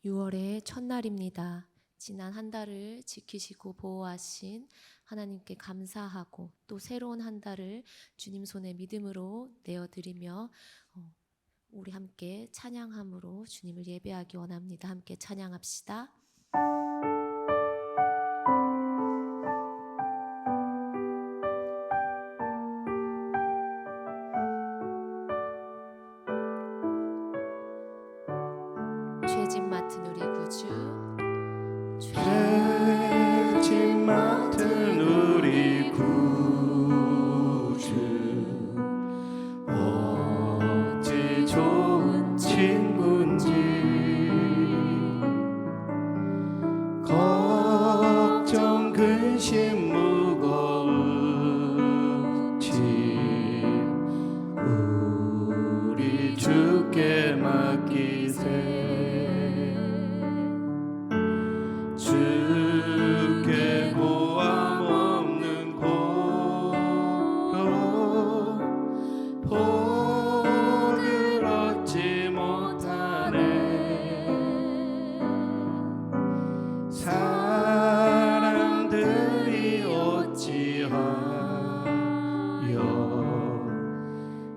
6월의 첫날입니다. 지난 한 달을 지키시고 보호하신 하나님께 감사하고 또 새로운 한 달을 주님 손에 믿음으로 내어드리며 우리 함께 찬양함으로 주님을 예배하기 원합니다. 함께 찬양합시다. 죄짐 맡은 우리 구주, 죄짐 맡은 우리 구주, 어찌 좋은 친구인지, 걱정 근심 무거운 짐 우리 주께 맡기세. 주께 보암 없는 고로 복을 얻지 못하네. 사람들이 어찌하여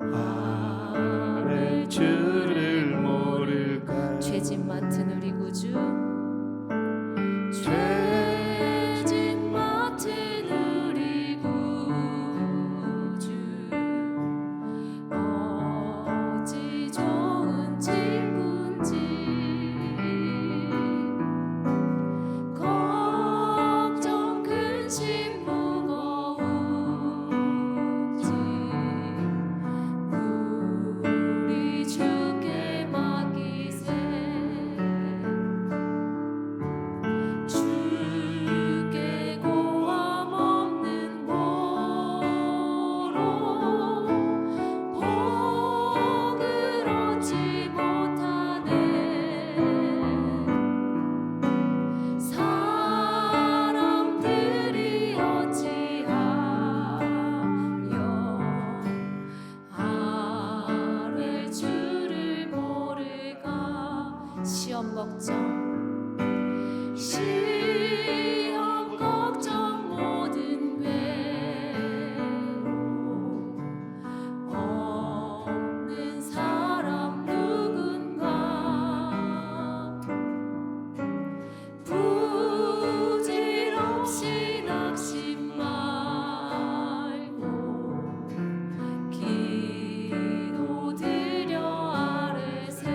아랠 줄을 모를까. 죄짐 맡은 우리 구주, 죄짐 맡은 우리 구주, 어찌 좋은 친구인지, 걱정 근심 무거운 짐 우리 주께 맡기세. 주께 고함 없는 고로 복을 얻지 못하네. 사람들이 어찌하여 아랠 줄을 모를까. 시험 걱정 모든 괴로움 없는 사람 누군가. 부질없이 낙심 말고 기도드려 아뢰세.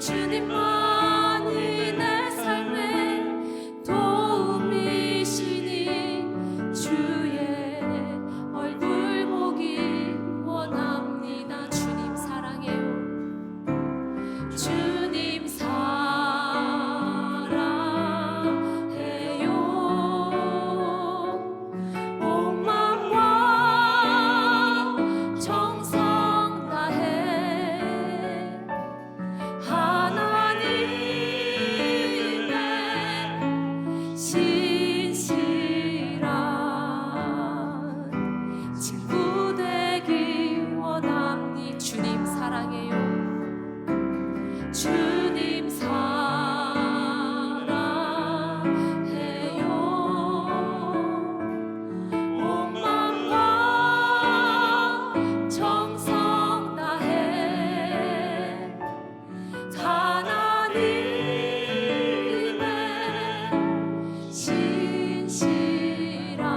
주님만이 내 삶의 도움이시니 주의 얼굴 보기 원합니다. 주님 사랑해요. 주님 사랑해요. 온 마음과 정성 다해 하나님의 신실한 친구 되기 원합니. 주님 사랑해요. 주님 사랑해요. 온 마음과 정성 다해 하나님의 신실한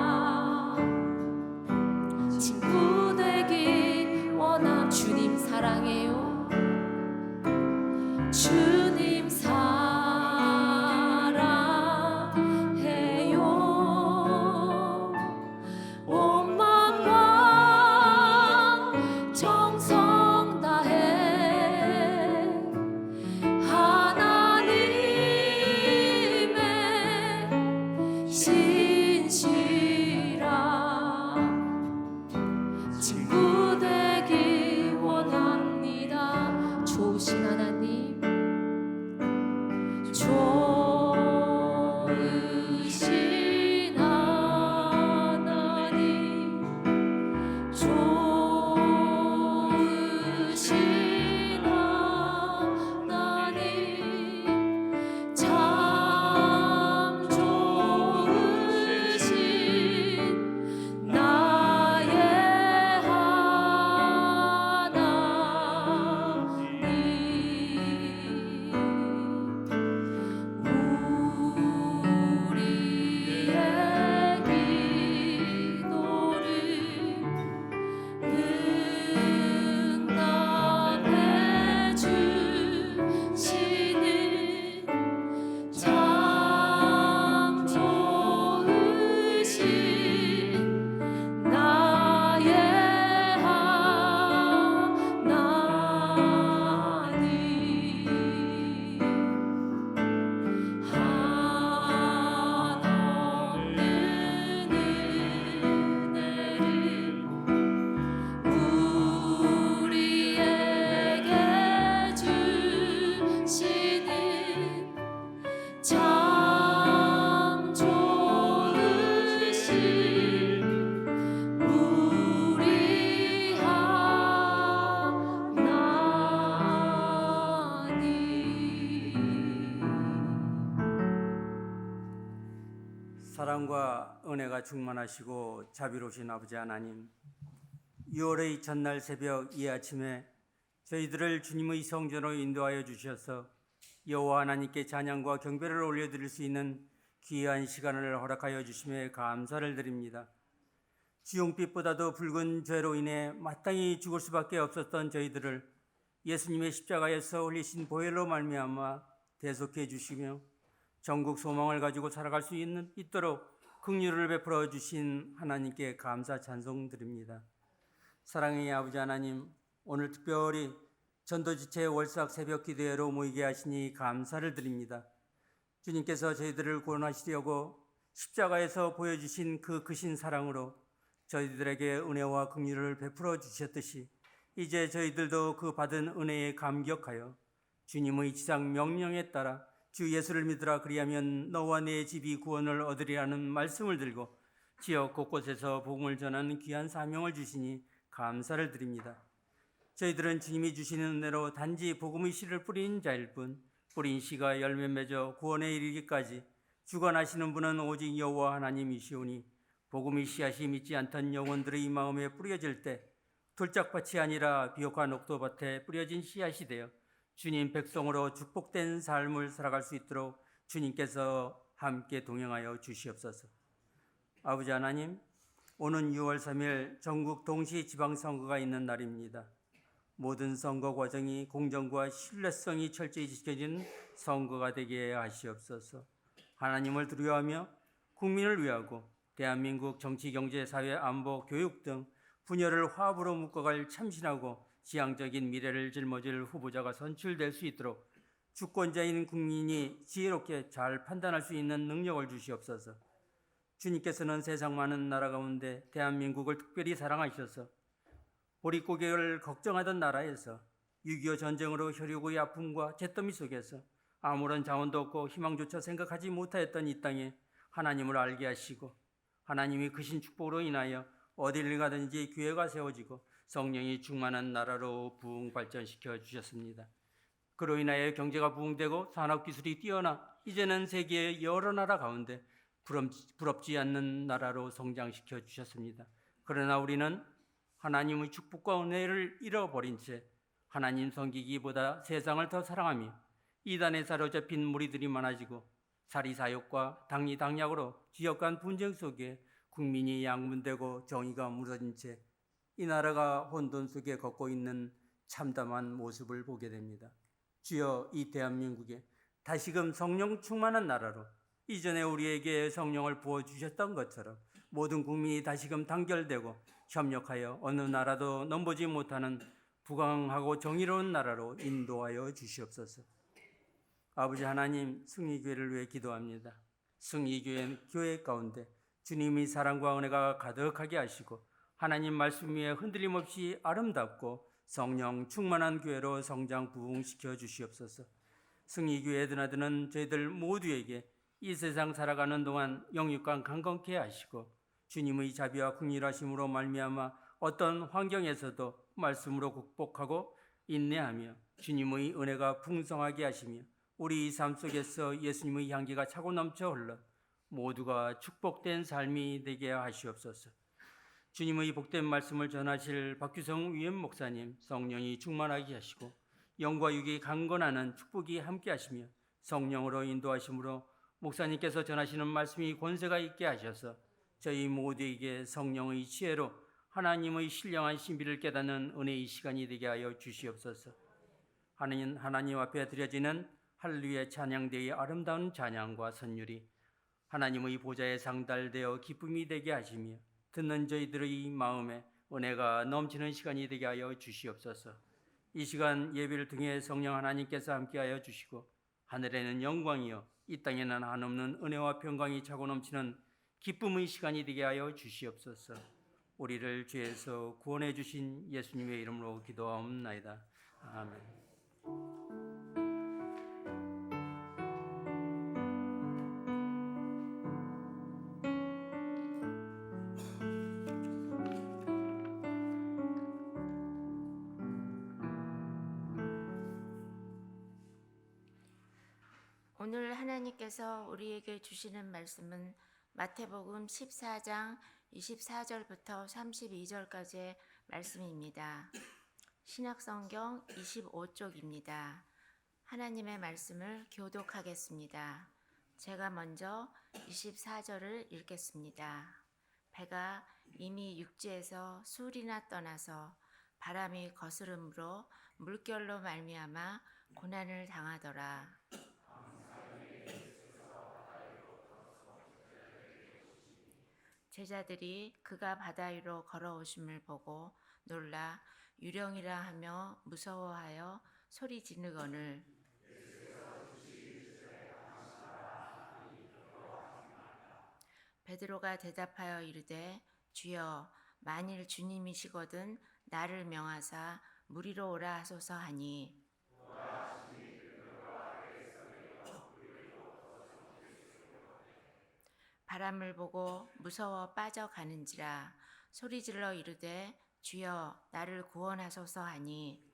친구 되기 원함. 주님 사랑해요. 주님 사랑해요. 온 마음과 정성 다해 하나님의 신실한 친구 되기 원합니다. 좋으신 하나님, 좋으신 하나님, 좋으신 하나님, 참 좋으신 나의 사랑과 은혜가 충만하시고 자비로우신 아버지 하나님, 6월의 첫날 새벽 이 아침에 저희들을 주님의 성전으로 인도하여 주셔서 여호와 하나님께 찬양과 경배를 올려드릴 수 있는 귀한 시간을 허락하여 주심에 감사를 드립니다. 지용빛보다도 붉은 죄로 인해 마땅히 죽을 수밖에 없었던 저희들을 예수님의 십자가에서 흘리신 보혈로 말미암아 대속해 주시며 전국 소망을 가지고 살아갈 수 있도록 긍휼을 베풀어 주신 하나님께 감사 찬송드립니다. 사랑의 아버지 하나님, 오늘 특별히 전도지체 월삭 새벽 기도회로 모이게 하시니 감사를 드립니다. 주님께서 저희들을 구원하시려고 십자가에서 보여주신 그 크신 사랑으로 저희들에게 은혜와 긍휼을 베풀어 주셨듯이 이제 저희들도 그 받은 은혜에 감격하여 주님의 지상 명령에 따라 주 예수를 믿으라 그리하면 너와 내 집이 구원을 얻으리라는 말씀을 들고 지역 곳곳에서 복음을 전하는 귀한 사명을 주시니 감사를 드립니다. 저희들은 주님이 주시는 은혜로 단지 복음의 씨를 뿌린 자일 뿐 뿌린 씨가 열매 맺어 구원에 이르기까지 주관하시는 분은 오직 여호와 하나님이시오니 복음의 씨앗이 믿지 않던 영혼들의 마음에 뿌려질 때 돌짝밭이 아니라 비옥한 옥토밭에 뿌려진 씨앗이 되어 주님 백성으로 축복된 삶을 살아갈 수 있도록 주님께서 함께 동행하여 주시옵소서. 아버지 하나님, 오는 6월 3일 전국 동시 지방선거가 있는 날입니다. 모든 선거 과정이 공정과 신뢰성이 철저히 지켜진 선거가 되게 하시옵소서. 하나님을 두려워하며 국민을 위하고 대한민국 정치, 경제, 사회, 안보, 교육 등 분야를 화합으로 묶어갈 참신하고 지향적인 미래를 짊어질 후보자가 선출될 수 있도록 주권자인 국민이 지혜롭게 잘 판단할 수 있는 능력을 주시옵소서. 주님께서는 세상 많은 나라 가운데 대한민국을 특별히 사랑하셔서 보릿고개를 걱정하던 나라에서 6.25 전쟁으로 혈육의 아픔과 잿더미 속에서 아무런 자원도 없고 희망조차 생각하지 못하였던 이 땅에 하나님을 알게 하시고 하나님이 크신 축복으로 인하여 어디를 가든지 교회가 세워지고 성령이 충만한 나라로 부흥 발전시켜 주셨습니다. 그로 인하여 경제가 부흥되고 산업기술이 뛰어나 이제는 세계의 여러 나라 가운데 부럽지 않는 나라로 성장시켜 주셨습니다. 그러나 우리는 하나님의 축복과 은혜를 잃어버린 채 하나님 섬기기보다 세상을 더 사랑하며 이단에 사로잡힌 무리들이 많아지고 사리사욕과 당리당략으로 지역 간 분쟁 속에 국민이 양분되고 정의가 무너진 채 이 나라가 혼돈 속에 걷고 있는 참담한 모습을 보게 됩니다. 주여, 이 대한민국에 다시금 성령 충만한 나라로 이전에 우리에게 성령을 부어주셨던 것처럼 모든 국민이 다시금 단결되고 협력하여 어느 나라도 넘보지 못하는 부강하고 정의로운 나라로 인도하여 주시옵소서. 아버지 하나님, 승리교회를 위해 기도합니다. 승리교회 가운데 주님의 사랑과 은혜가 가득하게 하시고 하나님 말씀 위에 흔들림 없이 아름답고 성령 충만한 교회로 성장 부흥시켜 주시옵소서. 승리교회에 드나드는 저희들 모두에게 이 세상 살아가는 동안 영육간 강건케 하시고 주님의 자비와 긍휼하심으로 말미암아 어떤 환경에서도 말씀으로 극복하고 인내하며 주님의 은혜가 풍성하게 하시며 우리 삶 속에서 예수님의 향기가 차고 넘쳐 흘러 모두가 축복된 삶이 되게 하시옵소서. 주님의 복된 말씀을 전하실 박규성 위원 목사님 성령이 충만하게 하시고 영과 육이 강건하는 축복이 함께 하시며 성령으로 인도하심으로 목사님께서 전하시는 말씀이 권세가 있게 하셔서 저희 모두에게 성령의 지혜로 하나님의 신령한 신비를 깨닫는 은혜의 시간이 되게 하여 주시옵소서. 하나님 앞에 드려지는 할렐루야 찬양대의 아름다운 찬양과 선율이 하나님의 보좌에 상달되어 기쁨이 되게 하시며 듣는 저희들의 마음에 은혜가 넘치는 시간이 되게 하여 주시옵소서. 이 시간 예배를 통해 성령 하나님께서 함께하여 주시고 하늘에는 영광이요 이 땅에는 한없는 은혜와 평강이 차고 넘치는 기쁨의 시간이 되게 하여 주시옵소서. 우리를 죄에서 구원해 주신 예수님의 이름으로 기도하옵나이다. 아멘. 오늘 하나님께서 우리에게 주시는 말씀은 마태복음 14장 24절부터 32절까지의 말씀입니다. 신약성경 25쪽입니다. 하나님의 말씀을 교독하겠습니다. 제가 먼저 24절을 읽겠습니다. 배가 이미 육지에서 술이나 떠나서 바람이 거스름으로 물결로 말미암아 고난을 당하더라. 제자들이 그가 바다 위로 걸어오심을 보고 놀라 유령이라 하며 무서워하여 소리 지르거늘 베드로가 대답하여 이르되 주여 만일 주님이시거든 나를 명하사 물 위로 오라 하소서 하니 바람을 보고 무서워 빠져가는지라 소리질러 이르되 주여 나를 구원하소서 하니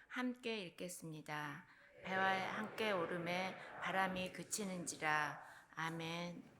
함께 읽겠습니다. 배와 함께 오름에 바람이 그치는지라. 아멘.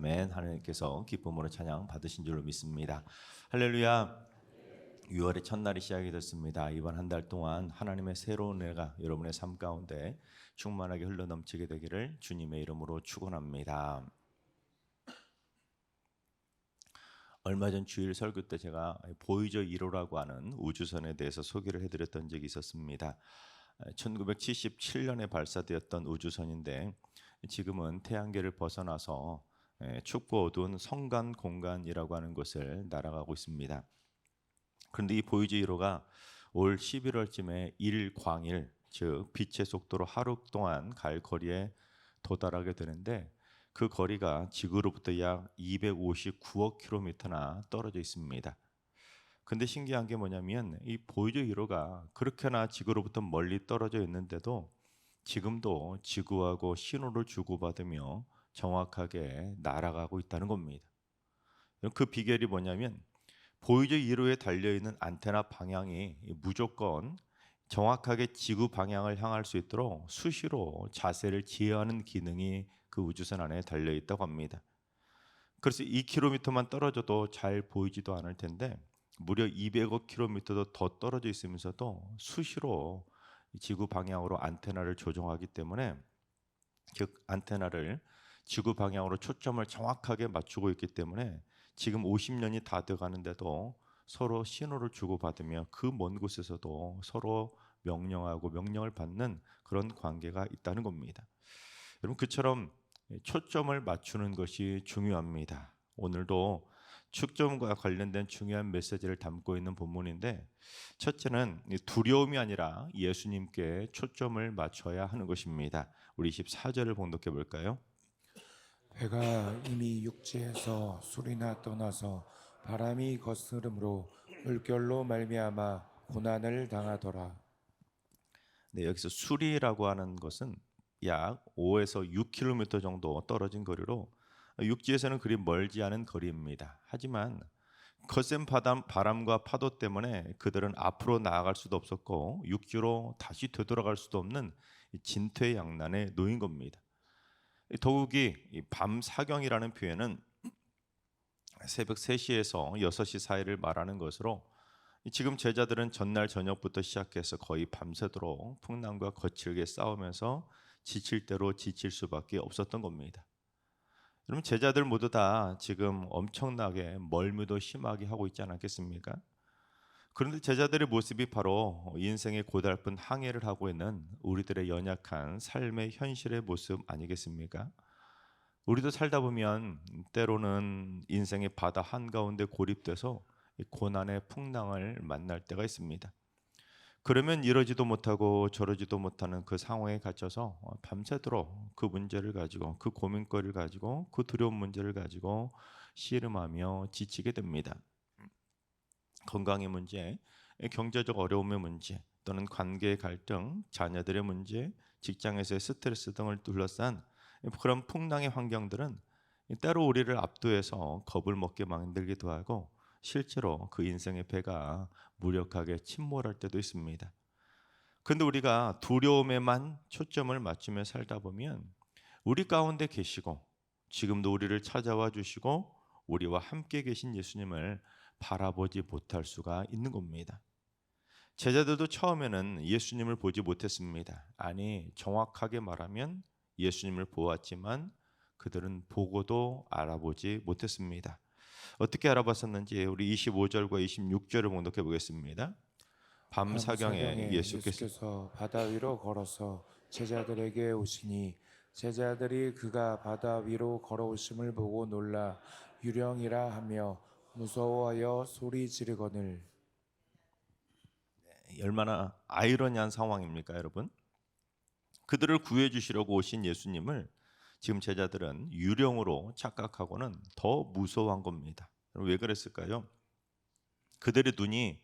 아멘. 하나님께서 기쁨으로 찬양 받으신 줄로 믿습니다. 할렐루야. 6월의 첫날이 시작이 됐습니다. 이번 한 달 동안 하나님의 새로운 은혜가 여러분의 삶 가운데 충만하게 흘러넘치게 되기를 주님의 이름으로 축원합니다. 얼마 전 주일 설교 때 제가 보이저 1호라고 하는 우주선에 대해서 소개를 해드렸던 적이 있었습니다. 1977년에 발사되었던 우주선인데 지금은 태양계를 벗어나서 춥고 어두운 성간 공간이라고 하는 곳을 날아가고 있습니다. 그런데 이 보이저 1호가 올 11월쯤에 일광일, 즉 빛의 속도로 하루 동안 갈 거리에 도달하게 되는데 그 거리가 지구로부터 약 259억 킬로미터나 떨어져 있습니다. 근데 신기한 게 뭐냐면 이 보이저 1호가 그렇게나 지구로부터 멀리 떨어져 있는데도 지금도 지구하고 신호를 주고받으며 정확하게 날아가고 있다는 겁니다. 그 비결이 뭐냐면 보이저 1호에 달려있는 안테나 방향이 무조건 정확하게 지구 방향을 향할 수 있도록 수시로 자세를 지휘하는 기능이 그 우주선 안에 달려있다고 합니다. 그래서 2km만 떨어져도 잘 보이지도 않을 텐데 무려 200억 km도 더 떨어져 있으면서도 수시로 지구 방향으로 안테나를 조종하기 때문에 즉 안테나를 지구 방향으로 초점을 정확하게 맞추고 있기 때문에 지금 50년이 다 돼가는데도 서로 신호를 주고받으며 그 먼 곳에서도 서로 명령하고 명령을 받는 그런 관계가 있다는 겁니다. 여러분 그처럼 초점을 맞추는 것이 중요합니다. 오늘도 축점과 관련된 중요한 메시지를 담고 있는 본문인데 첫째는 두려움이 아니라 예수님께 초점을 맞춰야 하는 것입니다. 우리 24절을 봉독해 볼까요? 배가 이미 육지에서 술이나 떠나서 바람이 거스름으로 물결로 말미암아 고난을 당하더라. 네, 여기서 수리라고 하는 것은 약 5에서 6km 정도 떨어진 거리로 육지에서는 그리 멀지 않은 거리입니다. 하지만 거센 바람과 파도 때문에 그들은 앞으로 나아갈 수도 없었고 육지로 다시 되돌아갈 수도 없는 진퇴양난에 놓인 겁니다. 더욱이 밤 사경이라는 표현은 새벽 3시에서 6시 사이를 말하는 것으로 지금 제자들은 전날 저녁부터 시작해서 거의 밤새도록 풍랑과 거칠게 싸우면서 지칠 대로 지칠 수밖에 없었던 겁니다. 여러분 제자들 모두 다 지금 엄청나게 멀미도 심하게 하고 있지 않았겠습니까? 그런데 제자들의 모습이 바로 인생의 고달픈 항해를 하고 있는 우리들의 연약한 삶의 현실의 모습 아니겠습니까? 우리도 살다 보면 때로는 인생의 바다 한가운데 고립돼서 고난의 풍랑을 만날 때가 있습니다. 그러면 이러지도 못하고 저러지도 못하는 그 상황에 갇혀서 밤새도록 그 문제를 가지고 그 고민거리를 가지고 그 두려운 문제를 가지고 씨름하며 지치게 됩니다. 건강의 문제, 경제적 어려움의 문제 또는 관계의 갈등, 자녀들의 문제, 직장에서의 스트레스 등을 둘러싼 그런 풍랑의 환경들은 때로 우리를 압도해서 겁을 먹게 만들기도 하고 실제로 그 인생의 배가 무력하게 침몰할 때도 있습니다. 그런데 우리가 두려움에만 초점을 맞추며 살다 보면 우리 가운데 계시고 지금도 우리를 찾아와 주시고 우리와 함께 계신 예수님을 바라보지 못할 수가 있는 겁니다. 제자들도 처음에는 예수님을 보지 못했습니다. 아니 정확하게 말하면 예수님을 보았지만 그들은 보고도 알아보지 못했습니다. 어떻게 알아봤었는지 우리 25절과 26절을 봉독해 보겠습니다. 밤 사경에 예수께서 바다 위로 걸어서 제자들에게 오시니 제자들이 그가 바다 위로 걸어오심을 보고 놀라 유령이라 하며 무서워하여 소리 지르거늘. 얼마나 아이러니한 상황입니까, 여러분? 그들을 구해 주시려고 오신 예수님을 지금 제자들은 유령으로 착각하고는 더 무서워한 겁니다. 왜 그랬을까요? 그들의 눈이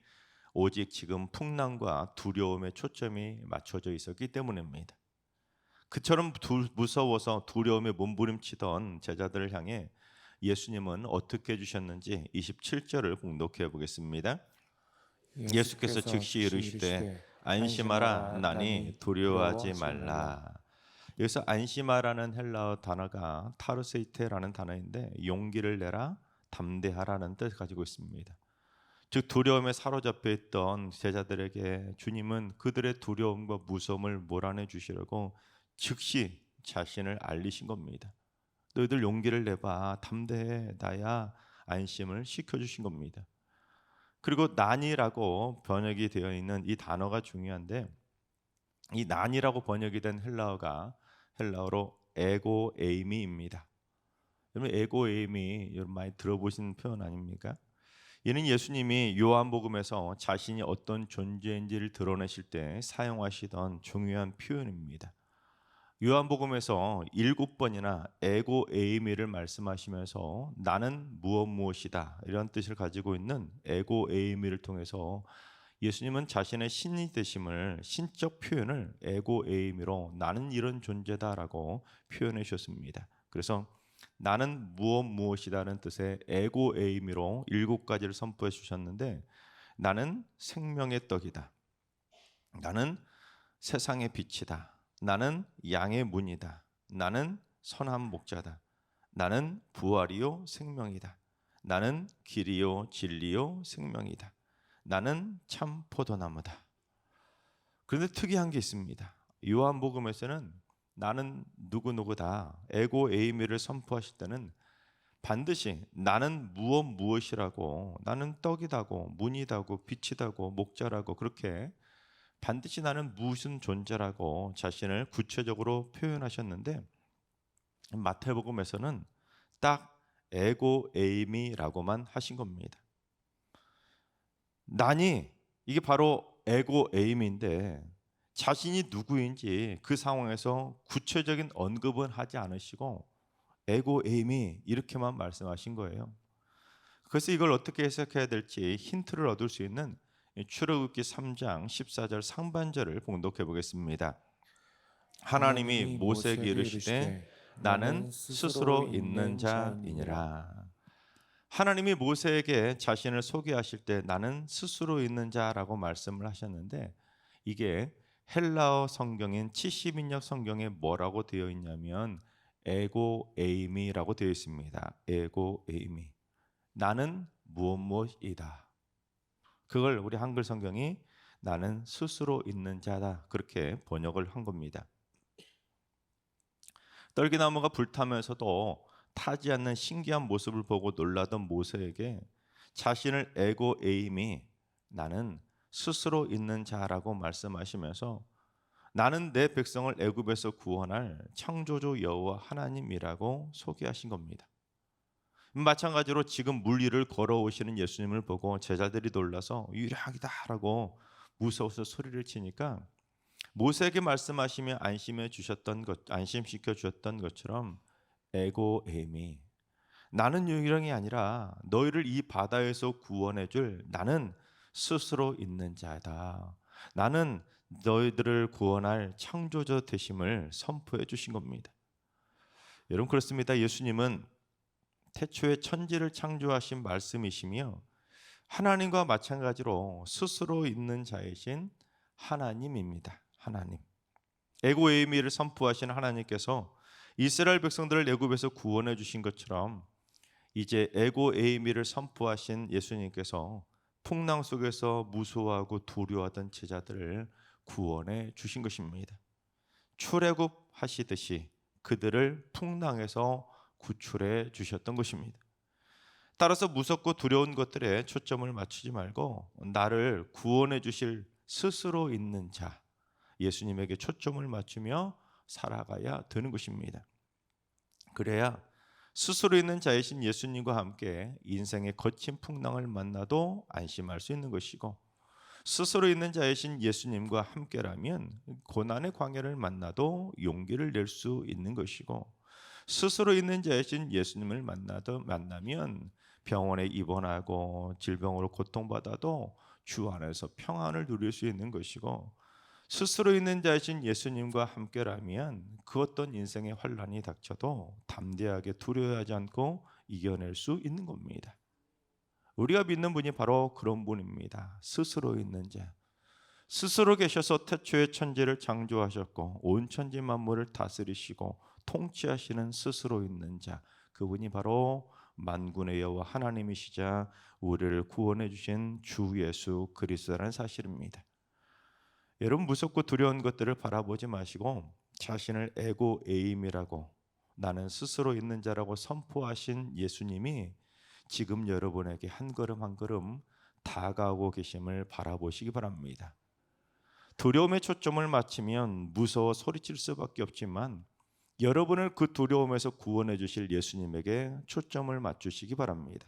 오직 지금 풍랑과 두려움에 초점이 맞춰져 있었기 때문입니다. 그처럼 무서워서 두려움에 몸부림치던 제자들을 향해 예수님은 어떻게 해주셨는지 27절을 봉독해 보겠습니다. 예수께서 즉시 이르시되 안심하라 나니 두려워하지 말라. 여기서 안심하라는 헬라어 단어가 타르세이테라는 단어인데 용기를 내라, 담대하라는 뜻을 가지고 있습니다. 즉 두려움에 사로잡혀 있던 제자들에게 주님은 그들의 두려움과 무서움을 몰아내 주시려고 즉시 자신을 알리신 겁니다. 너희들 용기를 내봐, 담대해, 나야, 안심을 시켜주신 겁니다. 그리고 난이라고 번역이 되어 있는 이 단어가 중요한데, 이 난이라고 번역이 된 헬라어가 헬라어로 에고 에이미입니다. 여러분 에고 에이미 여러분 많이 들어보신 표현 아닙니까? 이는 예수님이 요한복음에서 자신이 어떤 존재인지를 드러내실 때 사용하시던 중요한 표현입니다. 요한복음에서 7번이나 에고 에이미를 말씀하시면서 나는 무엇이다 이런 뜻을 가지고 있는 에고 에이미를 통해서 예수님은 자신의 신이 되심을, 신적 표현을 에고 에이미로 나는 이런 존재다라고 표현해 주셨습니다. 그래서 나는 무엇이다는 뜻의 에고 에이미로 7가지를 선포해 주셨는데, 나는 생명의 떡이다, 나는 세상의 빛이다, 나는 양의 문이다, 나는 선한 목자다, 나는 부활이요 생명이다, 나는 길이요 진리요 생명이다, 나는 참 포도나무다. 그런데 특이한 게 있습니다. 요한복음에서는 나는 누구누구다, 에고 에이미를 선포하실 때는 반드시 나는 무엇이라고, 나는 떡이다고, 문이다고, 빛이다고, 목자라고, 그렇게 반드시 나는 무슨 존재라고 자신을 구체적으로 표현하셨는데, 마태복음에서는 딱 에고 에이미라고만 하신 겁니다. 난이 이게 바로 에고 에이미인데 자신이 누구인지 그 상황에서 구체적인 언급은 하지 않으시고 에고 에이미 이렇게만 말씀하신 거예요. 그래서 이걸 어떻게 해석해야 될지 힌트를 얻을 수 있는 출애굽기 3장 14절 상반절을 봉독해 보겠습니다. 하나님이 모세에게 이르시되 나는 스스로 있는 자이니라. 하나님이 모세에게 자신을 소개하실 때 나는 스스로 있는 자라고 말씀을 하셨는데, 이게 헬라어 성경인 70인역 성경에 뭐라고 되어 있냐면 에고 에이미라고 되어 있습니다. 에고 에이미, 나는 무엇이다. 그걸 우리 한글 성경이 나는 스스로 있는 자다 그렇게 번역을 한 겁니다. 떨기나무가 불타면서도 타지 않는 신기한 모습을 보고 놀라던 모세에게 자신을 에고 에이미, 나는 스스로 있는 자라고 말씀하시면서 나는 내 백성을 애굽에서 구원할 창조주 여호와 하나님이라고 소개하신 겁니다. 마찬가지로 지금 물 위를 걸어오시는 예수님을 보고 제자들이 놀라서 유령이다라고 무서워서 소리를 치니까 모세에게 말씀하시며 안심시켜 주셨던 것처럼 에고 에이미, 나는 유령이 아니라 너희를 이 바다에서 구원해 줄 나는 스스로 있는 자다, 나는 너희들을 구원할 창조자 되심을 선포해 주신 겁니다. 여러분 그렇습니다. 예수님은 태초에 천지를 창조하신 말씀이시며 하나님과 마찬가지로 스스로 있는 자이신 하나님입니다. 하나님. 에고 에이미를 선포하신 하나님께서 이스라엘 백성들을 애굽에서 구원해 주신 것처럼 이제 에고 에이미를 선포하신 예수님께서 풍랑 속에서 무서워하고 두려워하던 제자들을 구원해 주신 것입니다. 출애굽 하시듯이 그들을 풍랑에서 구출해 주셨던 것입니다. 따라서 무섭고 두려운 것들에 초점을 맞추지 말고 나를 구원해 주실 스스로 있는 자 예수님에게 초점을 맞추며 살아가야 되는 것입니다. 그래야 스스로 있는 자이신 예수님과 함께 인생의 거친 풍랑을 만나도 안심할 수 있는 것이고, 스스로 있는 자이신 예수님과 함께라면 고난의 광야를 만나도 용기를 낼 수 있는 것이고, 스스로 있는 자이신 예수님을 만나면 병원에 입원하고 질병으로 고통받아도 주 안에서 평안을 누릴 수 있는 것이고, 스스로 있는 자이신 예수님과 함께라면 그 어떤 인생의 환난이 닥쳐도 담대하게 두려워하지 않고 이겨낼 수 있는 겁니다. 우리가 믿는 분이 바로 그런 분입니다. 스스로 있는 자. 스스로 계셔서 태초에 천지를 창조하셨고 온 천지 만물을 다스리시고 통치하시는 스스로 있는 자, 그분이 바로 만군의 여호와 하나님이시자 우리를 구원해 주신 주 예수 그리스도라는 사실입니다. 여러분, 무섭고 두려운 것들을 바라보지 마시고 자신을 에고 에임이라고, 나는 스스로 있는 자라고 선포하신 예수님이 지금 여러분에게 한 걸음 한 걸음 다가오고 계심을 바라보시기 바랍니다. 두려움에 초점을 맞추면 무서워 소리칠 수밖에 없지만 여러분을 그 두려움에서 구원해 주실 예수님에게 초점을 맞추시기 바랍니다.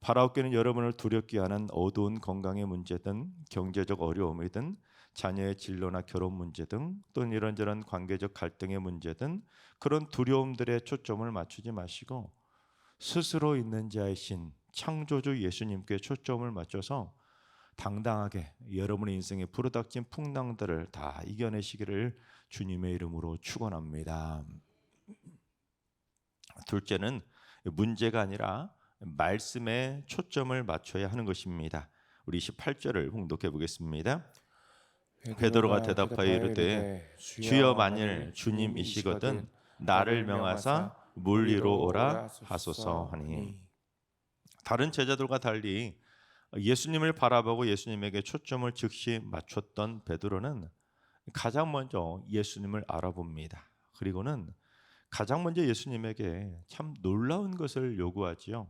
바라옵기는 여러분을 두렵게 하는 어두운 건강의 문제든 경제적 어려움이든 자녀의 진로나 결혼 문제 등 또는 이런저런 관계적 갈등의 문제든 그런 두려움들에 초점을 맞추지 마시고 스스로 있는 자이신 창조주 예수님께 초점을 맞춰서 당당하게 여러분의 인생에 불어닥친 풍랑들을 다 이겨내시기를 주님의 이름으로 축원합니다. 둘째는 문제가 아니라 말씀에 초점을 맞춰야 하는 것입니다. 우리 18절을 봉독해 보겠습니다. 베드로가 대답하여 이르되 주여 만일 주님이시거든 나를 명하사 물 위로 오라 하소서 하니. 다른 제자들과 달리 예수님을 바라보고 예수님에게 초점을 즉시 맞췄던 베드로는 가장 먼저 예수님을 알아봅니다. 그리고는 가장 먼저 예수님에게 참 놀라운 것을 요구하지요.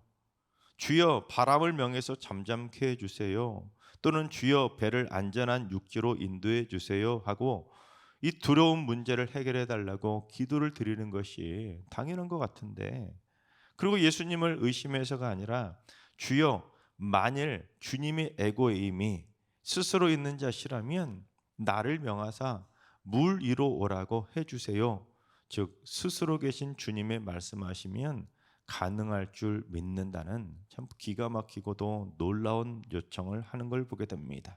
주여 바람을 명해서 잠잠케 해주세요. 또는 주여 배를 안전한 육지로 인도해 주세요 하고 이 두려운 문제를 해결해 달라고 기도를 드리는 것이 당연한 것 같은데, 그리고 예수님을 의심해서가 아니라 주여 만일 주님이 에고임이 스스로 있는 자시라면 나를 명하사 물 위로 오라고 해주세요. 즉 스스로 계신 주님의 말씀하시면 가능할 줄 믿는다는 참 기가 막히고도 놀라운 요청을 하는 걸 보게 됩니다.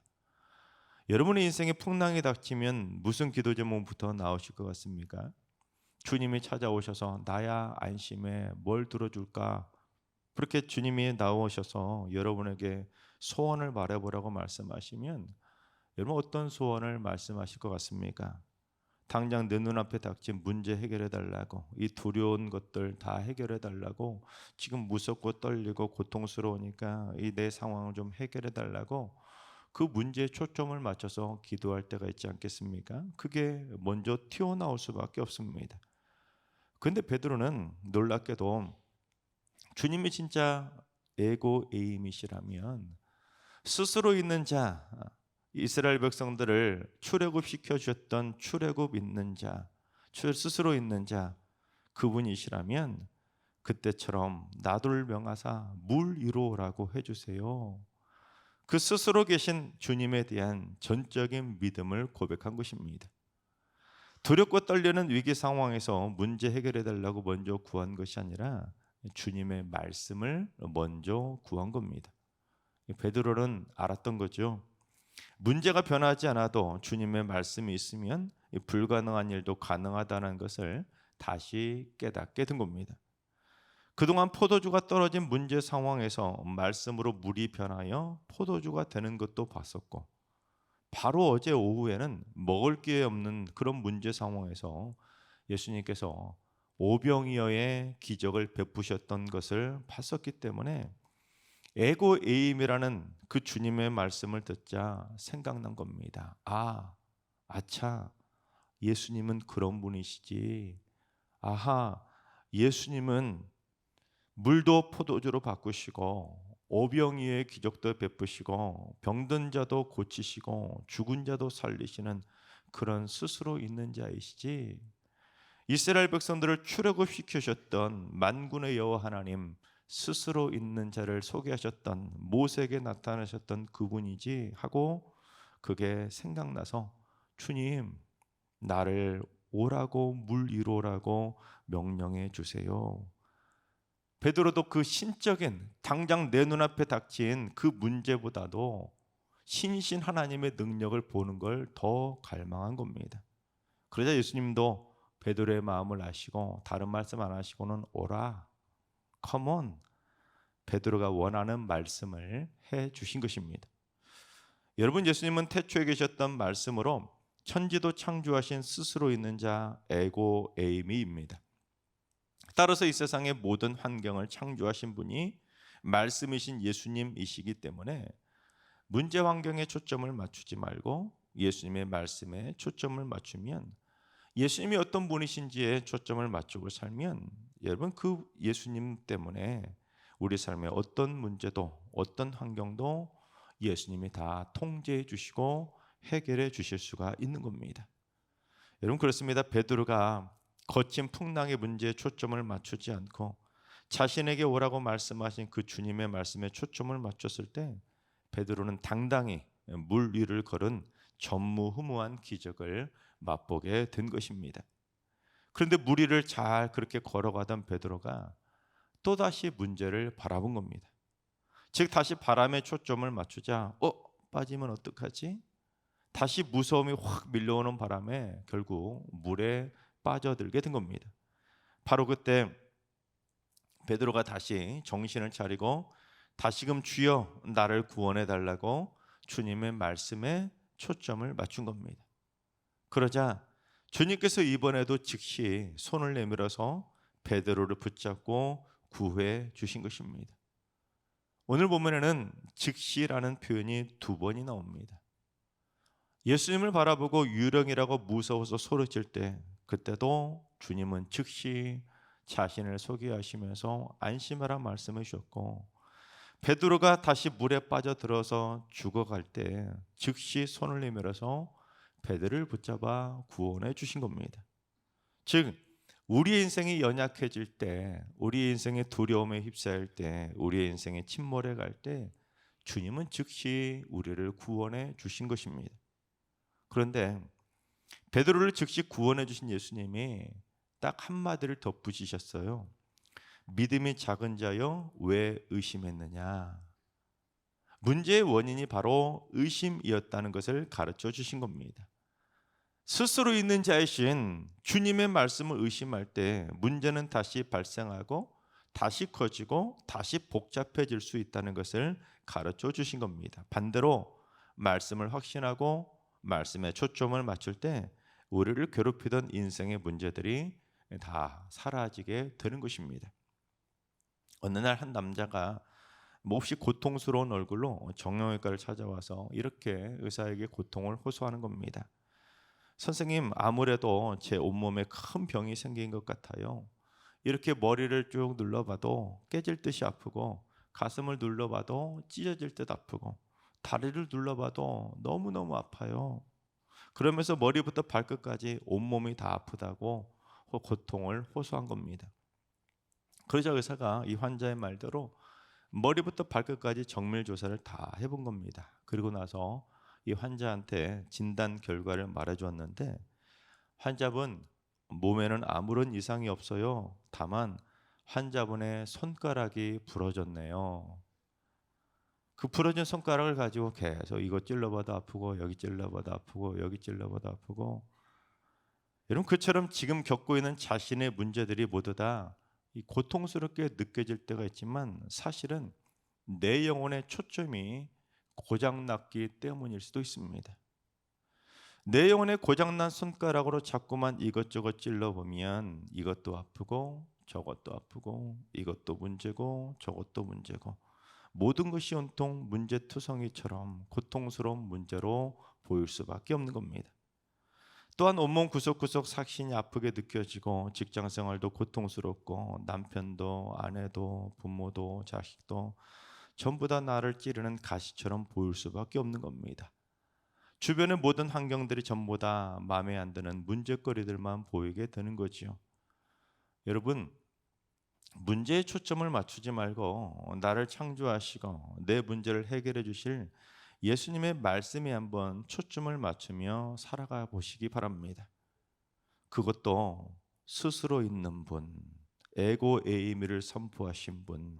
여러분의 인생에 풍랑이 닥치면 무슨 기도 제목부터 나오실 것 같습니까? 주님이 찾아오셔서 나야 안심해, 뭘 들어줄까? 그렇게 주님이 나오셔서 여러분에게 소원을 말해보라고 말씀하시면 여러분 어떤 소원을 말씀하실 것 같습니까? 당장 내 눈앞에 닥친 문제 해결해 달라고, 이 두려운 것들 다 해결해 달라고, 지금 무섭고 떨리고 고통스러우니까 이 내 상황을 좀 해결해 달라고 그 문제에 초점을 맞춰서 기도할 때가 있지 않겠습니까? 그게 먼저 튀어나올 수밖에 없습니다. 그런데 베드로는 놀랍게도 주님이 진짜 에고 에임이시라면 스스로 있는 자, 이스라엘 백성들을 출애굽시켜 주셨던 출애굽 있는 자, 스스로 있는 자, 그분이시라면 그때처럼 나를 명하사 물 위로 오라고 해주세요. 그 스스로 계신 주님에 대한 전적인 믿음을 고백한 것입니다. 두렵고 떨리는 위기 상황에서 문제 해결해 달라고 먼저 구한 것이 아니라 주님의 말씀을 먼저 구한 겁니다. 베드로는 알았던 거죠. 문제가 변하지 않아도 주님의 말씀이 있으면 불가능한 일도 가능하다는 것을 다시 깨닫게 된 겁니다. 그동안 포도주가 떨어진 문제 상황에서 말씀으로 물이 변하여 포도주가 되는 것도 봤었고, 바로 어제 오후에는 먹을 게 없는 그런 문제 상황에서 예수님께서 오병이어의 기적을 베푸셨던 것을 봤었기 때문에 에고 에임이라는 그 주님의 말씀을 듣자 생각난 겁니다. 아차, 예수님은 그런 분이시지. 아하, 예수님은 물도 포도주로 바꾸시고 오병이어의 기적도 베푸시고 병든 자도 고치시고 죽은 자도 살리시는 그런 스스로 있는 자이시지. 이스라엘 백성들을 출애굽시키셨던 만군의 여호와 하나님, 스스로 있는 자를 소개하셨던 모세에게 나타나셨던 그분이지 하고 그게 생각나서 주님 나를 오라고 물 위로 오라고 명령해 주세요. 베드로도 그 신적인 당장 내 눈앞에 닥친 그 문제보다도 신이신 하나님의 능력을 보는 걸 더 갈망한 겁니다. 그러자 예수님도 베드로의 마음을 아시고 다른 말씀 안 하시고는 오라, 컴온, 베드로가 원하는 말씀을 해 주신 것입니다. 여러분, 예수님은 태초에 계셨던 말씀으로 천지도 창조하신 스스로 있는 자 에고 에이미입니다. 따라서 이 세상의 모든 환경을 창조하신 분이 말씀이신 예수님이시기 때문에 문제 환경에 초점을 맞추지 말고 예수님의 말씀에 초점을 맞추면, 예수님이 어떤 분이신지에 초점을 맞추고 살면, 여러분 그 예수님 때문에 우리 삶의 어떤 문제도 어떤 환경도 예수님이 다 통제해 주시고 해결해 주실 수가 있는 겁니다. 여러분 그렇습니다. 베드로가 거친 풍랑의 문제에 초점을 맞추지 않고 자신에게 오라고 말씀하신 그 주님의 말씀에 초점을 맞췄을 때 베드로는 당당히 물 위를 걸은 전무후무한 기적을 맛보게 된 것입니다. 그런데 물 위를 잘 그렇게 걸어가던 베드로가 또다시 문제를 바라본 겁니다. 즉 다시 바람에 초점을 맞추자 빠지면 어떡하지? 다시 무서움이 확 밀려오는 바람에 결국 물에 빠져들게 된 겁니다. 바로 그때 베드로가 다시 정신을 차리고 다시금 주여 나를 구원해 달라고 주님의 말씀에 초점을 맞춘 겁니다. 그러자 주님께서 이번에도 즉시 손을 내밀어서 베드로를 붙잡고 구해 주신 것입니다. 오늘 본문에는 즉시라는 표현이 2번이 나옵니다. 예수님을 바라보고 유령이라고 무서워서 소리칠 때 그때도 주님은 즉시 자신을 소개하시면서 안심하라 말씀해 주셨고, 베드로가 다시 물에 빠져들어서 죽어갈 때 즉시 손을 내밀어서 베드로를 붙잡아 구원해 주신 겁니다. 즉 우리의 인생이 연약해질 때, 우리의 인생의 두려움에 휩싸일 때, 우리의 인생의 침몰해 갈 때 주님은 즉시 우리를 구원해 주신 것입니다. 그런데 베드로를 즉시 구원해 주신 예수님이 딱 한마디를 덧붙이셨어요. 믿음이 작은 자여 왜 의심했느냐. 문제의 원인이 바로 의심이었다는 것을 가르쳐 주신 겁니다. 스스로 있는 자이신 주님의 말씀을 의심할 때 문제는 다시 발생하고 다시 커지고 다시 복잡해질 수 있다는 것을 가르쳐 주신 겁니다. 반대로 말씀을 확신하고 말씀에 초점을 맞출 때 우리를 괴롭히던 인생의 문제들이 다 사라지게 되는 것입니다. 어느 날 한 남자가 몹시 고통스러운 얼굴로 정형외과를 찾아와서 이렇게 의사에게 고통을 호소하는 겁니다. 선생님, 아무래도 제 온몸에 큰 병이 생긴 것 같아요. 이렇게 머리를 쭉 눌러봐도 깨질 듯이 아프고, 가슴을 눌러봐도 찢어질 듯 아프고, 다리를 눌러봐도 너무너무 아파요. 그러면서 머리부터 발끝까지 온몸이 다 아프다고 고통을 호소한 겁니다. 그러자 의사가 이 환자의 말대로 머리부터 발끝까지 정밀 조사를 다 해본 겁니다. 그리고 나서 이 환자한테 진단 결과를 말해주었는데, 환자분 몸에는 아무런 이상이 없어요. 다만 환자분의 손가락이 부러졌네요. 그 부러진 손가락을 가지고 계속 이것 찔러봐도 아프고 여기 찔러봐도 아프고 여기 찔러봐도 아프고, 여러분 그처럼 지금 겪고 있는 자신의 문제들이 모두 다 이 고통스럽게 느껴질 때가 있지만 사실은 내 영혼의 초점이 고장났기 때문일 수도 있습니다. 내 영혼의 고장난 손가락으로 자꾸만 이것저것 찔러보면 이것도 아프고 저것도 아프고 이것도 문제고 저것도 문제고, 모든 것이 온통 문제투성이처럼 고통스러운 문제로 보일 수밖에 없는 겁니다. 또한 온몸 구석구석 삭신이 아프게 느껴지고, 직장생활도 고통스럽고, 남편도 아내도 부모도 자식도 전부 다 나를 찌르는 가시처럼 보일 수밖에 없는 겁니다. 주변의 모든 환경들이 전부 다 마음에 안 드는 문제거리들만 보이게 되는 거지요. 여러분, 문제에 초점을 맞추지 말고 나를 창조하시고 내 문제를 해결해 주실 예수님의 말씀에 한번 초점을 맞추며 살아가 보시기 바랍니다. 그것도 스스로 있는 분, 에고 에이미를 선포하신 분,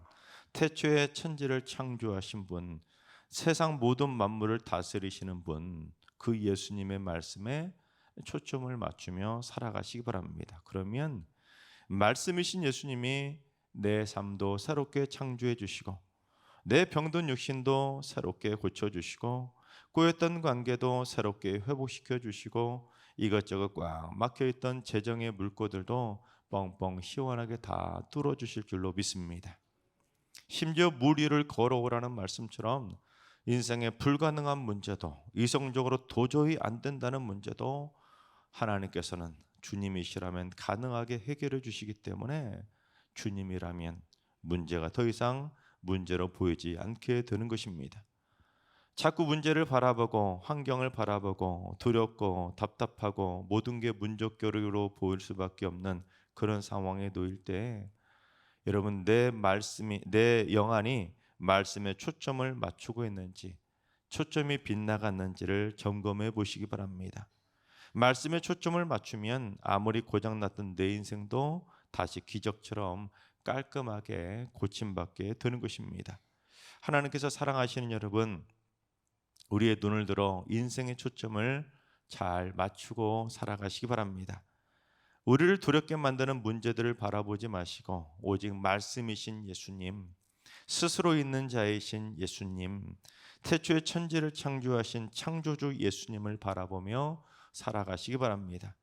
태초에 천지를 창조하신 분, 세상 모든 만물을 다스리시는 분, 그 예수님의 말씀에 초점을 맞추며 살아가시기 바랍니다. 그러면 말씀이신 예수님이 내 삶도 새롭게 창조해 주시고 내 병든 육신도 새롭게 고쳐주시고 꼬였던 관계도 새롭게 회복시켜 주시고 이것저것 꽉 막혀있던 재정의 물꼬들도 뻥뻥 시원하게 다 뚫어주실 줄로 믿습니다. 심지어 물 위를 걸어오라는 말씀처럼 인생의 불가능한 문제도, 이성적으로 도저히 안 된다는 문제도 하나님께서는 주님이시라면 가능하게 해결해 주시기 때문에 주님이라면 문제가 더 이상 문제로 보이지 않게 되는 것입니다. 자꾸 문제를 바라보고 환경을 바라보고 두렵고 답답하고 모든 게 문제거리로 보일 수밖에 없는 그런 상황에 놓일 때 여러분, 내 영안이 말씀에 초점을 맞추고 있는지, 초점이 빗나갔는지를 점검해 보시기 바랍니다. 말씀에 초점을 맞추면 아무리 고장났던 내 인생도 다시 기적처럼 깔끔하게 고침받게 되는 것입니다. 하나님께서 사랑하시는 여러분, 우리의 눈을 들어 인생의 초점을 잘 맞추고 살아가시기 바랍니다. 우리를 두렵게 만드는 문제들을 바라보지 마시고 오직 말씀이신 예수님, 스스로 있는 자이신 예수님, 태초에 천지를 창조하신 창조주 예수님을 바라보며 살아가시기 바랍니다.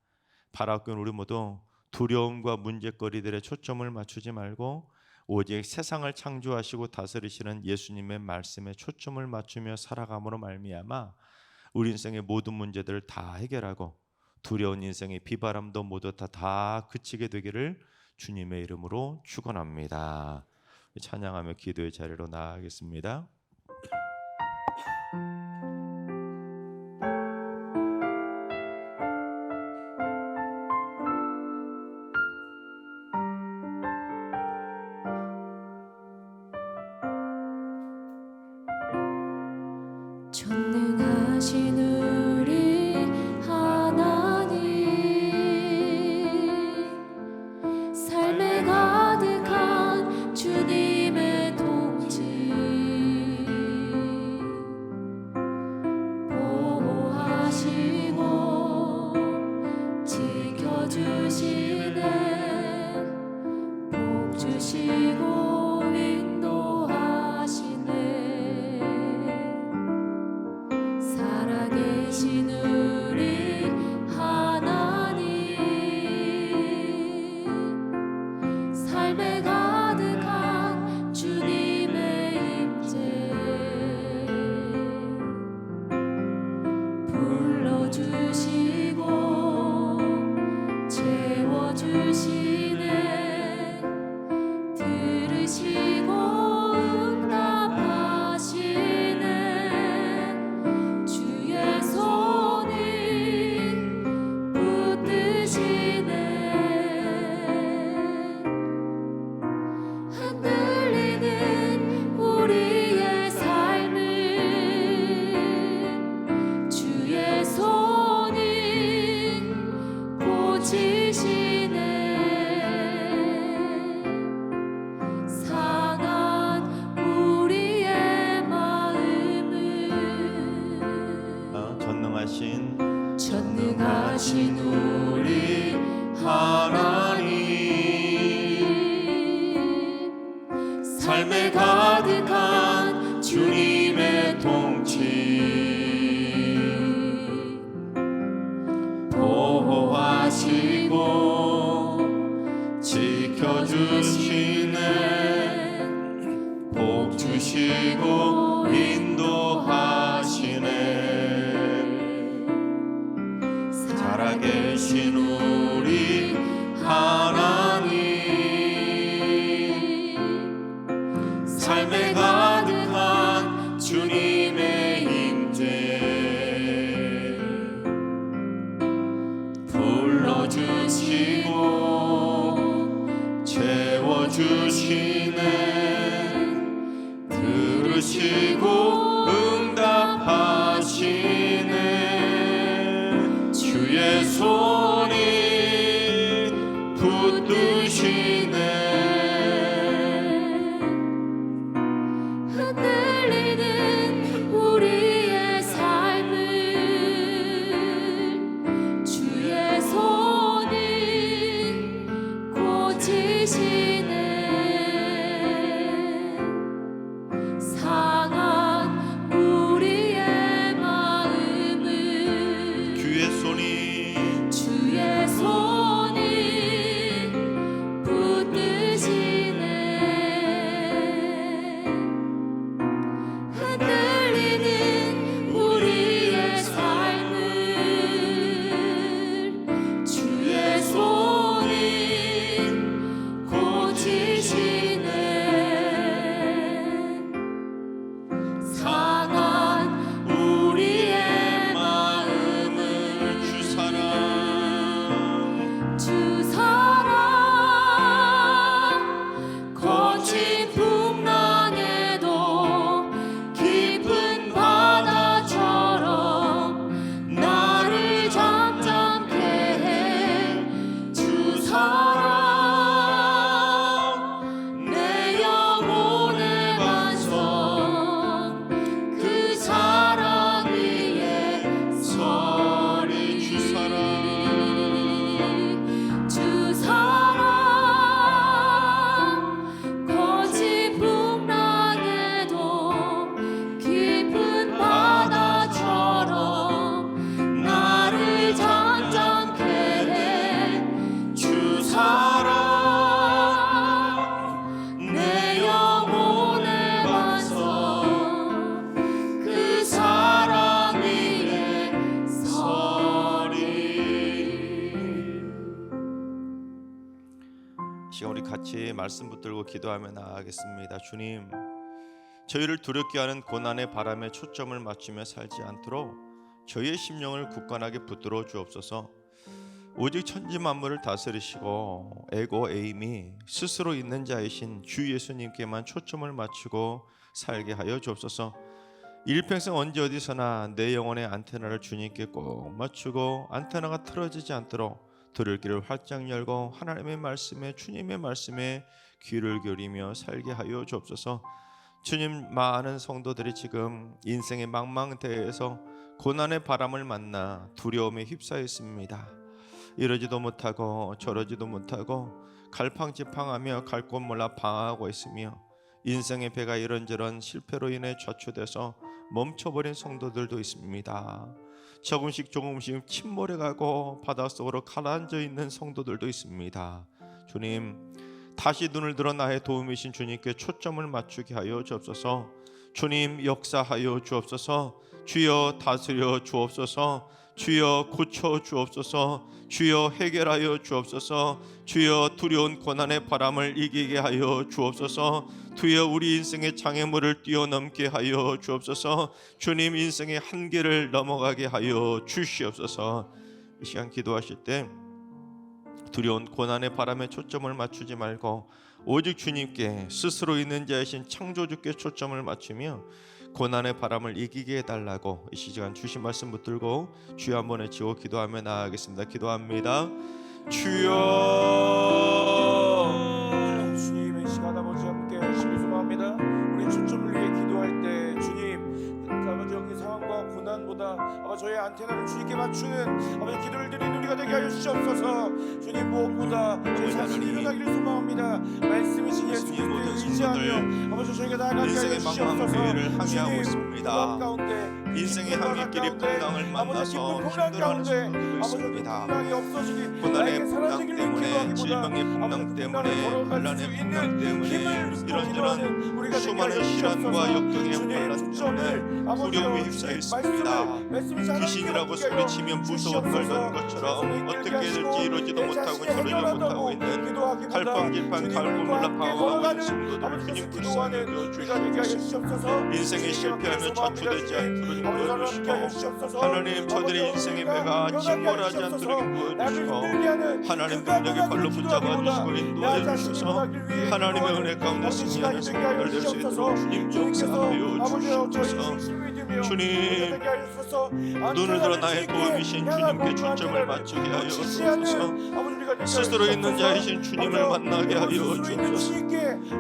바라옵기는 우리 모두 두려움과 문제거리들의 초점을 맞추지 말고 오직 세상을 창조하시고 다스리시는 예수님의 말씀에 초점을 맞추며 살아감으로 말미암아 우리 인생의 모든 문제들을 다 해결하고 두려운 인생의 비바람도 모두 다 그치게 되기를 주님의 이름으로 축원합니다. 찬양하며 기도의 자리로 나아가겠습니다. 전능하신 우리 하나님, 삶에 가득한 주님의 통치, 보호하시고 지켜주시네, 복 주시고 인도하시네. 살아계신 우리 하나님, 삶에 가득한 주님의 임재, 불러주시고 채워주시네, 들으시고 응답하시네, 주의 손이 붙드시네. 흔들리는 우리의 삶을 주의 손이 고치시네. 상한 우리의 마음을 전능하신 우리 하나님, 삶에 가득한 주님의 통치, 보호하시고 지켜주시네, 복 주시고 인도하시네. 살아계신 우리 하나님, 삶에 가득한 주님의 임재, 불러주시고 채워주시네, 들으시고 응답하시네, 주의 손이 붙드시네. 흔들리는 우리의 삶을 주의 손이 고치시네. 상한 우리의 시간 우리 같이 말씀 붙들고 기도하며 나아가겠습니다. 주님, 저희를 두렵게 하는 고난의 바람에 초점을 맞추며 살지 않도록 저희의 심령을 굳건하게 붙들어 주옵소서. 오직 천지 만물을 다스리시고 에고 에임이 스스로 있는 자이신 주 예수님께만 초점을 맞추고 살게 하여 주옵소서. 일평생 언제 어디서나 내 영혼의 안테나를 주님께 꼭 맞추고 안테나가 틀어지지 않도록 들을 길을 활짝 열고 하나님의 말씀에, 주님의 말씀에 귀를 기울이며 살게 하여 주옵소서. 주님, 많은 성도들이 지금 인생의 망망대해에서 고난의 바람을 만나 두려움에 휩싸여 있습니다. 이러지도 못하고 저러지도 못하고 갈팡질팡하며 갈 곳 몰라 방황하고 있으며 인생의 배가 이런저런 실패로 인해 좌초돼서 멈춰버린 성도들도 있습니다. 조금씩 침몰해가고 바닷속으로 가라앉아 있는 성도들도 있습니다. 주님, 다시 눈을 들어 나의 도움이신 주님께 초점을 맞추게 하여 주옵소서. 주님, 역사하여 주옵소서. 주여, 다스려 주옵소서. 주여, 고쳐 주옵소서. 주여, 해결하여 주옵소서. 주여, 두려운 고난의 바람을 이기게 하여 주옵소서. 주여, 우리 인생의 장애물을 뛰어넘게 하여 주옵소서. 주님, 인생의 한계를 넘어가게 하여 주시옵소서. 이 시간 기도하실 때 두려운 고난의 바람에 초점을 맞추지 말고 오직 주님께, 스스로 있는 자이신 창조주께 초점을 맞추며 고난의 바람을 이기게 해달라고 이 시간 주신 말씀 붙들고 주여 한번 외치고 기도하며 나아가겠습니다. 기도합니다. 주여. 주님의 시간 아버지 함께 하시길 소망합니다. 우리 초점을 위해 기도할 때 주님, 아버지 여기 상황과 고난보다 아버지 저의 안테나를 주님께 맞추는 아버지 기도를 드리는 우리가 되게 하여 주시옵소서. 주님, 무엇보다 저희 자신이 일어나기를 소망합니다. 말씀이신 예수 그리스도를 의지하며 아버지 저희가 나아가게 하여 주시옵소서. 주님, 고난 가운데 인생의 한길이 풍랑을 만나서 힘들어하는 성도들도 있습니다. 고난의 풍랑 때문에, 질병의 풍랑 때문에, 반란의 풍랑 때문에, 이런저런 수많은 시련과 역경의 환란 때문에 두려움에 휩싸여 있습니다. 귀신이라고 소리치며 무서운 걸던 것처럼 어떻게 될지 이러지도 못하고 저러지도 못하고 있는 갈팡질팡 갈고 몰라 방황하고 있는 성도들을 주님 불쌍히 여겨주시옵소서. 인생에 실패하며 좌초되지 않도록 도와주시고, 하나님 저들의 인생의 배가 침몰하지 않도록 도와주시고, 하나님 능력의 발로 붙잡아 주시고 인도하여 주셔서 하나님의 은혜 가운데 승리하는 성도들 될 수 있도록 주님 역사하여 주시옵소서. 주님, 눈을 들어 나의 도움이신 주님께 초점을 맞추게 하여 주옵소서. 스스로 있는 자이신 주님을 만나게 하여 주옵소서.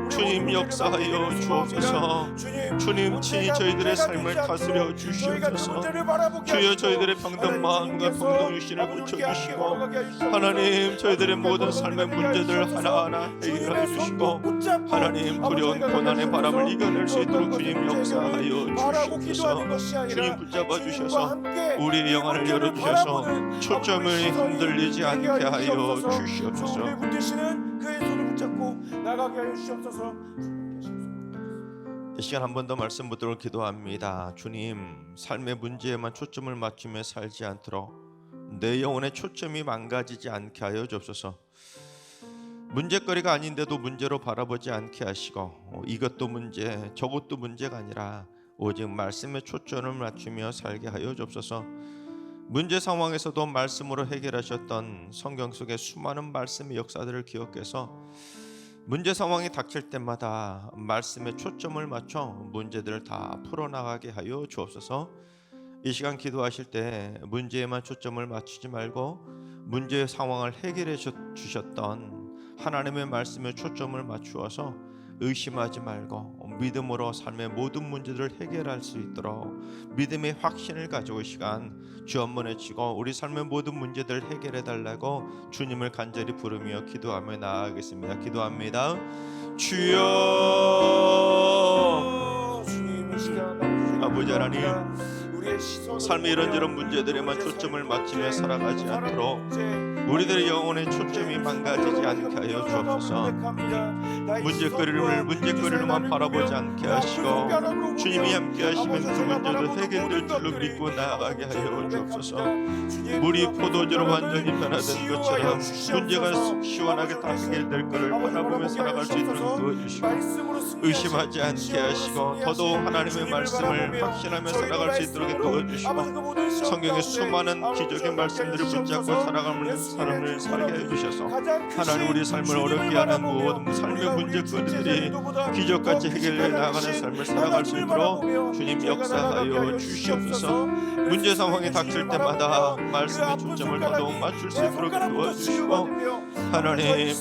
주님, 역사하여 주옵소서. 주님, 친히 저희들의 삶을 다스려 주시옵소서. 주여, 저희들의 병든 마음과 병든 육신을 고쳐주시고, 하나님 저희들의 모든 삶의 문제들 하나하나 해결해 주시고, 하나님 두려운 고난의 바람을 이겨낼 수 있도록 주님 역사하여 주시옵소서. 주님 붙잡아 주셔서 우리의 영안을 열어주셔서 초점을 흔들리지 않게 하여 주시옵소서. 이 시간 한 번 더 말씀 붙들고 기도합니다. 주님, 삶의 문제에만 초점을 맞추며 살지 않도록 내 영혼의 초점이 망가지지 않게 하여 주옵소서. 문제거리가 아닌데도 문제로 바라보지 않게 하시고, 이것도 문제 저것도 문제가 아니라 오직 말씀에 초점을 맞추며 살게 하여 주옵소서. 문제 상황에서도 말씀으로 해결하셨던 성경 속의 수많은 말씀의 역사들을 기억해서 문제 상황이 닥칠 때마다 말씀에 초점을 맞춰 문제들을 다 풀어나가게 하여 주옵소서. 이 시간 기도하실 때 문제에만 초점을 맞추지 말고 문제의 상황을 해결해 주셨던 하나님의 말씀에 초점을 맞추어서 의심하지 말고 믿음으로 삶의 모든 문제들을 해결할 수 있도록 믿음의 확신을 가지고 이 시간 주 한번 외치고 우리 삶의 모든 문제들을 해결해 달라고 주님을 간절히 부르며 기도하며 나아가겠습니다. 기도합니다. 주여. 아버지 하나님, 삶의 이런저런 문제들에만 초점을 맞추며 살아가지 않도록 우리들의 영혼의 초점이 망가지지 않게 하여 주옵소서. 문제거리로만 바라보지 않게 하시고 주님이 함께 하시면 그 문제도 해결될 줄로 믿고 나아가게 하여 주옵소서. 물이 포도주로 완전히 변화된 것처럼 문제가 시원하게 다 해결될 것을 바라보며 살아갈 수 있도록 도와주시고 의심하지 않게 하시고 더더욱 하나님의 말씀을 확신하며 살아갈 수 있도록 도와주시고 성경의 수많은 기적의 말씀들을 붙잡고 살아가는 사람을 살게 해주셔서 하나님 우리 삶을 어렵게 하는 모든 삶의 문제거리들이 기적같이 해결해 나가는 삶을 살아갈 수 있도록 주님 역사하여 주시옵소서. 문제 상황이 닥칠 때마다 말씀의 초점을 더더욱 맞출 수 있도록 도와주시고 하나님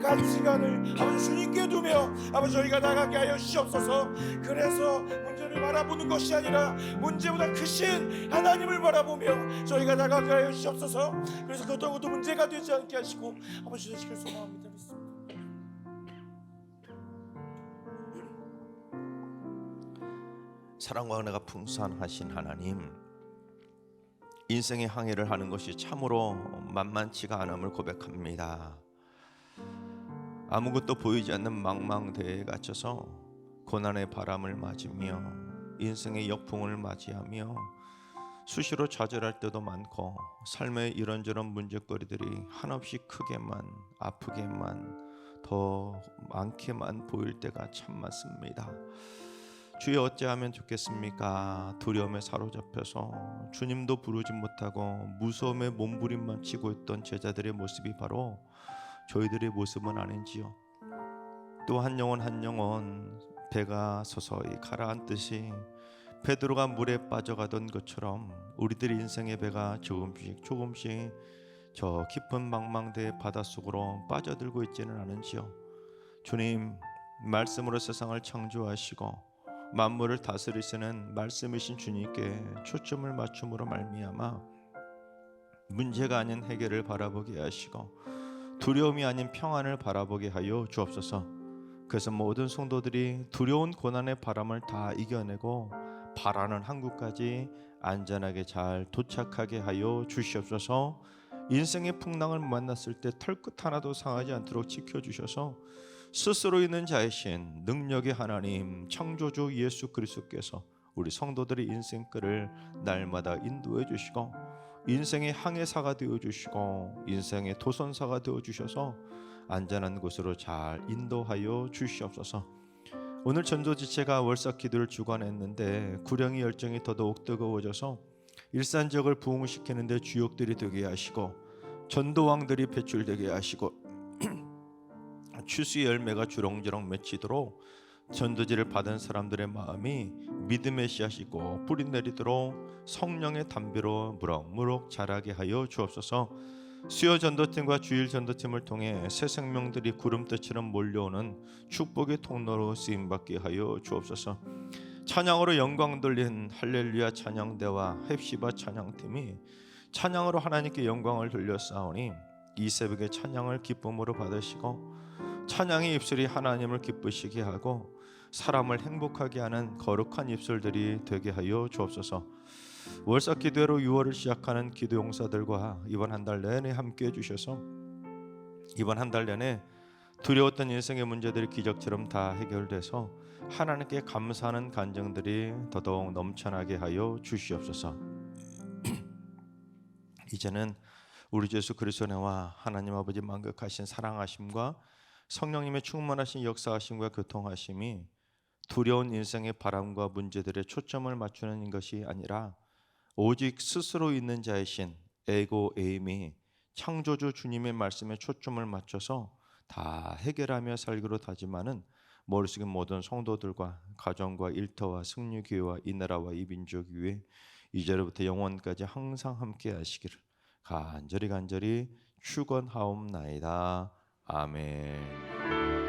가치관을 아버지 주님께 두며 아버지 저희가 나가게 하여 주시옵소서. 그래서 문제를 바라보는 것이 아니라 문제보다 크신 하나님을 바라보며 저희가 나가게 하여 주시옵소서. 그래서 그 어떤 것도 문제가 되지 않게 하시고 아버지 주시길 소망합니다. 믿습니다. 사랑과 은혜가 풍성하신 하나님, 인생의 항해를 하는 것이 참으로 만만치가 않음을 고백합니다. 아무것도 보이지 않는 망망대해에 갇혀서 고난의 바람을 맞으며 인생의 역풍을 맞이하며 수시로 좌절할 때도 많고 삶의 이런저런 문제거리들이 한없이 크게만 아프게만 더 많게만 보일 때가 참 많습니다. 주여 어찌하면 좋겠습니까? 두려움에 사로잡혀서 주님도 부르지 못하고 무서움에 몸부림만 치고 있던 제자들의 모습이 바로 저희들의 모습은 아닌지요. 또 한 영혼 배가 서서히 가라앉듯이 베드로가 물에 빠져가던 것처럼 우리들의 인생의 배가 조금씩 저 깊은 망망대해 바닷속으로 빠져들고 있지는 않은지요. 주님, 말씀으로 세상을 창조하시고 만물을 다스리시는 말씀이신 주님께 초점을 맞춤으로 말미암아 문제가 아닌 해결을 바라보게 하시고 두려움이 아닌 평안을 바라보게 하여 주옵소서. 그래서 모든 성도들이 두려운 고난의 바람을 다 이겨내고 바라는 항구까지 안전하게 잘 도착하게 하여 주시옵소서. 인생의 풍랑을 만났을 때 털끝 하나도 상하지 않도록 지켜주셔서 스스로 있는 자이신 능력의 하나님 창조주 예수 그리스도께서 우리 성도들의 인생길을 날마다 인도해 주시고 인생의 항해사가 되어 주시고 인생의 도선사가 되어 주셔서 안전한 곳으로 잘 인도하여 주시옵소서. 오늘 전도지체가 월삭 기도를 주관했는데 구령의 열정이 더더욱 뜨거워져서 일산 지역을 부흥시키는 데 주역들이 되게 하시고 전도왕들이 배출되게 하시고 추수의 열매가 주렁주렁 맺히도록 전도지를 받은 사람들의 마음이 믿음의 씨앗이고 뿌리 내리도록 성령의 담비로 무럭무럭 자라게 하여 주옵소서. 수요 전도팀과 주일 전도팀을 통해 새 생명들이 구름대처럼 몰려오는 축복의 통로로 쓰임받게 하여 주옵소서. 찬양으로 영광 돌린 할렐루야 찬양대와 헵시바 찬양팀이 찬양으로 하나님께 영광을 돌렸사오니 이 새벽에 찬양을 기쁨으로 받으시고 찬양의 입술이 하나님을 기쁘시게 하고 사람을 행복하게 하는 거룩한 입술들이 되게 하여 주옵소서. 월삭 기도회로 6월을 시작하는 기도 용사들과 이번 한 달 내내 함께 해주셔서 이번 한 달 내내 두려웠던 인생의 문제들이 기적처럼 다 해결돼서 하나님께 감사하는 간증들이 더더욱 넘쳐나게 하여 주시옵소서. 이제는 우리 주 예수 그리스도의 은혜와 하나님 아버지 만극하신 사랑하심과 성령님의 충만하신 역사하심과 교통하심이 두려운 인생의 바람과 문제들의 초점을 맞추는 것이 아니라 오직 스스로 있는 자이신 에고 에임이 창조주 주님의 말씀에 초점을 맞춰서 다 해결하며 살기로 다짐하는 머릿속의 모든 성도들과 가정과 일터와 승리교회와 이 나라와 이 민족 위에 이제로부터 영원까지 항상 함께 하시기를 간절히 축원하옵나이다. 아멘.